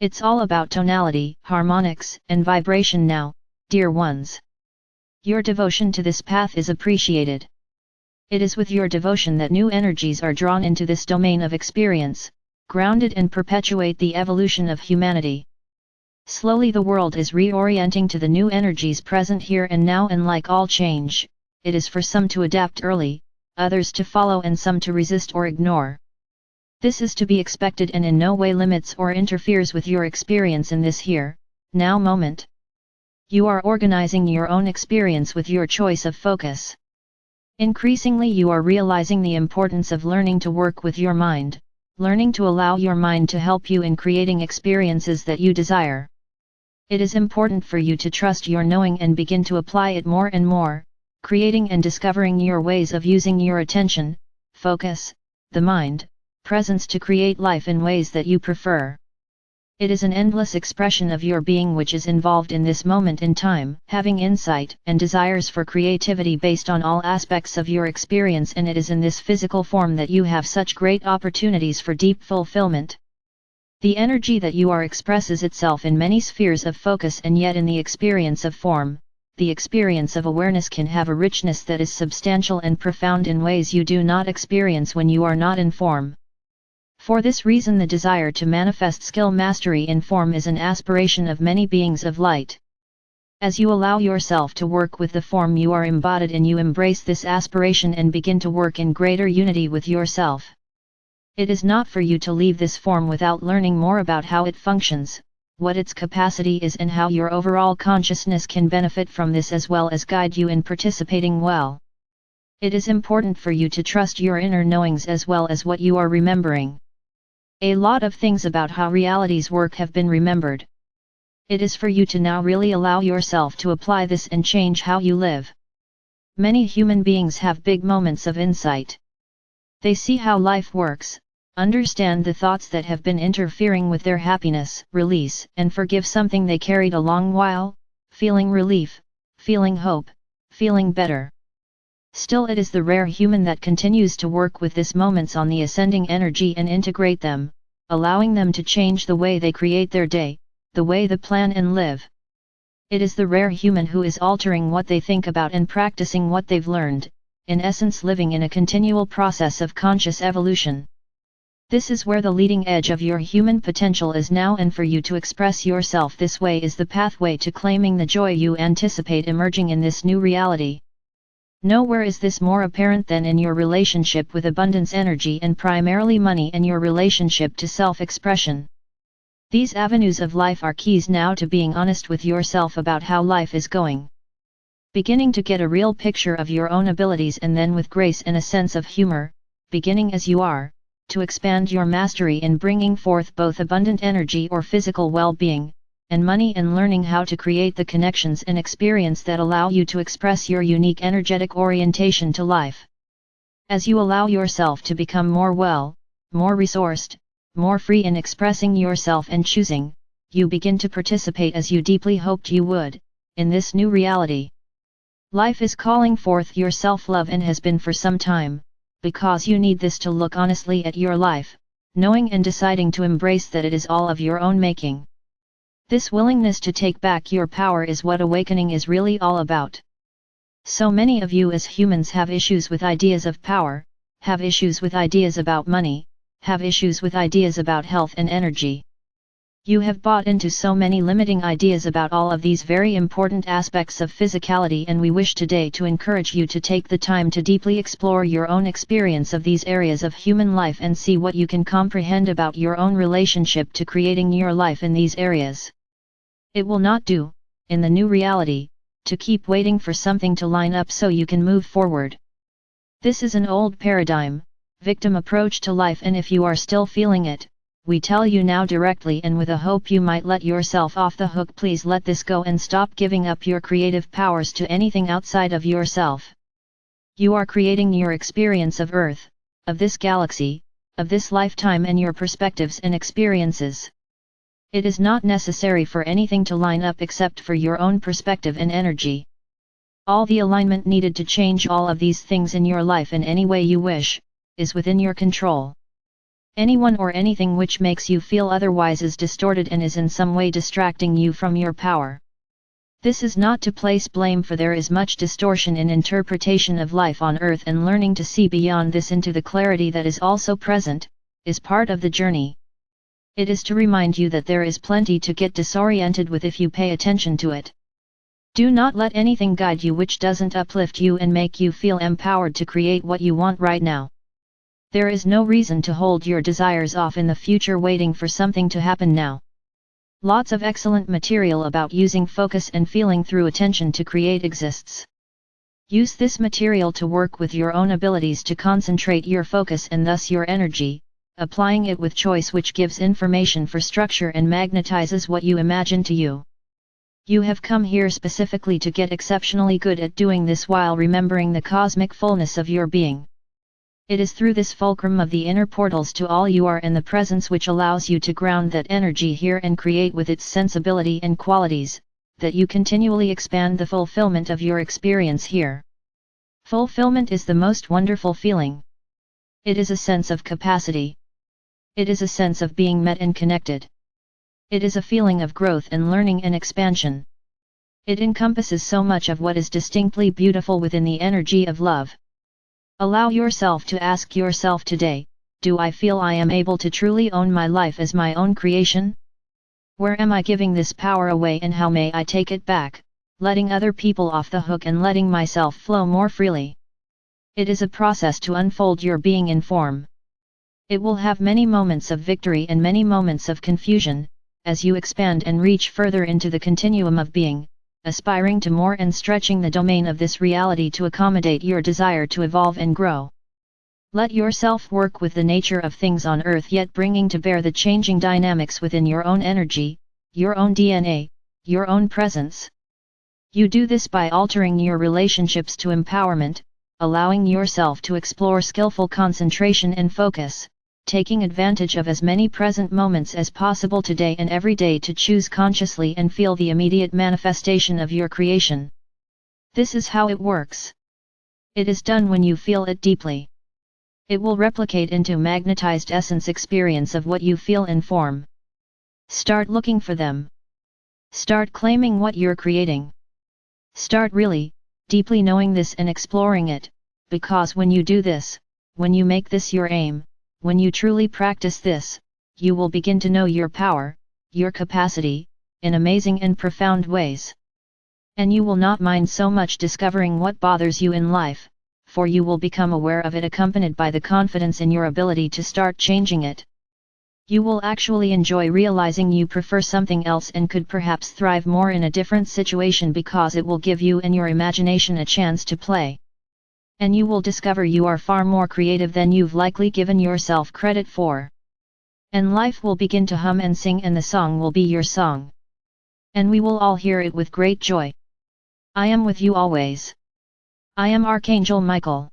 It's all about tonality, harmonics, and vibration now, dear ones. Your devotion to this path is appreciated. It is with your devotion that new energies are drawn into this domain of experience, grounded and perpetuate the evolution of humanity. Slowly the world is reorienting to the new energies present here and now, and like all change, it is for some to adapt early, others to follow, and some to resist or ignore. This is to be expected and in no way limits or interferes with your experience in this here, now moment. You are organizing your own experience with your choice of focus. Increasingly you are realizing the importance of learning to work with your mind, learning to allow your mind to help you in creating experiences that you desire. It is important for you to trust your knowing and begin to apply it more and more, creating and discovering your ways of using your attention, focus, the mind, presence to create life in ways that you prefer. It is an endless expression of your being which is involved in this moment in time, having insight and desires for creativity based on all aspects of your experience, and it is in this physical form that you have such great opportunities for deep fulfillment. The energy that you are expresses itself in many spheres of focus, and yet in the experience of form, the experience of awareness can have a richness that is substantial and profound in ways you do not experience when you are not in form. For this reason the desire to manifest skill mastery in form is an aspiration of many beings of light. As you allow yourself to work with the form you are embodied in, you embrace this aspiration and begin to work in greater unity with yourself. It is not for you to leave this form without learning more about how it functions, what its capacity is, and how your overall consciousness can benefit from this, as well as guide you in participating well. It is important for you to trust your inner knowings as well as what you are remembering. A lot of things about how realities work have been remembered. It is for you to now really allow yourself to apply this and change how you live. Many human beings have big moments of insight. They see how life works, understand the thoughts that have been interfering with their happiness, release and forgive something they carried a long while, feeling relief, feeling hope, feeling better. Still, it is the rare human that continues to work with these moments on the ascending energy and integrate them, allowing them to change the way they create their day, the way they plan and live. It is the rare human who is altering what they think about and practicing what they've learned, in essence living in a continual process of conscious evolution. This is where the leading edge of your human potential is now, and for you to express yourself this way is the pathway to claiming the joy you anticipate emerging in this new reality. Nowhere is this more apparent than in your relationship with abundance energy, and primarily money, and your relationship to self-expression. These avenues of life are keys now to being honest with yourself about how life is going. Beginning to get a real picture of your own abilities, and then with grace and a sense of humor, beginning as you are, to expand your mastery in bringing forth both abundant energy or physical well-being, and money, and learning how to create the connections and experience that allow you to express your unique energetic orientation to life. As you allow yourself to become more resourced, more free in expressing yourself and choosing, you begin to participate as you deeply hoped you would, in this new reality. Life is calling forth your self-love, and has been for some time, because you need this to look honestly at your life, knowing and deciding to embrace that it is all of your own making. This willingness to take back your power is what awakening is really all about. So many of you as humans have issues with ideas of power, have issues with ideas about money, have issues with ideas about health and energy. You have bought into so many limiting ideas about all of these very important aspects of physicality, and we wish today to encourage you to take the time to deeply explore your own experience of these areas of human life and see what you can comprehend about your own relationship to creating your life in these areas. It will not do, in the new reality, to keep waiting for something to line up so you can move forward. This is an old paradigm, victim approach to life, and if you are still feeling it, we tell you now directly and with a hope you might let yourself off the hook, please let this go and stop giving up your creative powers to anything outside of yourself. You are creating your experience of Earth, of this galaxy, of this lifetime, and your perspectives and experiences. It is not necessary for anything to line up except for your own perspective and energy. All the alignment needed to change all of these things in your life in any way you wish, is within your control. Anyone or anything which makes you feel otherwise is distorted and is in some way distracting you from your power. This is not to place blame, for there is much distortion in interpretation of life on earth, and learning to see beyond this into the clarity that is also present, is part of the journey. It is to remind you that there is plenty to get disoriented with if you pay attention to it. Do not let anything guide you which doesn't uplift you and make you feel empowered to create what you want right now. There is no reason to hold your desires off in the future waiting for something to happen now. Lots of excellent material about using focus and feeling through attention to create exists. Use this material to work with your own abilities to concentrate your focus and thus your energy, applying it with choice, which gives information for structure and magnetizes what you imagine to you. You have come here specifically to get exceptionally good at doing this while remembering the cosmic fullness of your being. It is through this fulcrum of the inner portals to all you are and the presence which allows you to ground that energy here and create with its sensibility and qualities, that you continually expand the fulfillment of your experience here. Fulfillment is the most wonderful feeling. It is a sense of capacity. It is a sense of being met and connected. It is a feeling of growth and learning and expansion. It encompasses so much of what is distinctly beautiful within the energy of love. Allow yourself to ask yourself today, do I feel I am able to truly own my life as my own creation? Where am I giving this power away, and how may I take it back, letting other people off the hook and letting myself flow more freely? It is a process to unfold your being in form. It will have many moments of victory and many moments of confusion, as you expand and reach further into the continuum of being, aspiring to more and stretching the domain of this reality to accommodate your desire to evolve and grow. Let yourself work with the nature of things on earth, yet bringing to bear the changing dynamics within your own energy, your own DNA, your own presence. You do this by altering your relationships to empowerment, allowing yourself to explore skillful concentration and focus, taking advantage of as many present moments as possible today and every day to choose consciously and feel the immediate manifestation of your creation. This is how it works. It is done when you feel it deeply. It will replicate into magnetized essence experience of what you feel in form. Start looking for them. Start claiming what you're creating. Start really, deeply knowing this and exploring it, because when you do this, when you make this your aim, when you truly practice this, you will begin to know your power, your capacity, in amazing and profound ways. And you will not mind so much discovering what bothers you in life, for you will become aware of it accompanied by the confidence in your ability to start changing it. You will actually enjoy realizing you prefer something else and could perhaps thrive more in a different situation because it will give you and your imagination a chance to play. And you will discover you are far more creative than you've likely given yourself credit for. And life will begin to hum and sing, and the song will be your song. And we will all hear it with great joy. I am with you always. I am Archangel Michael.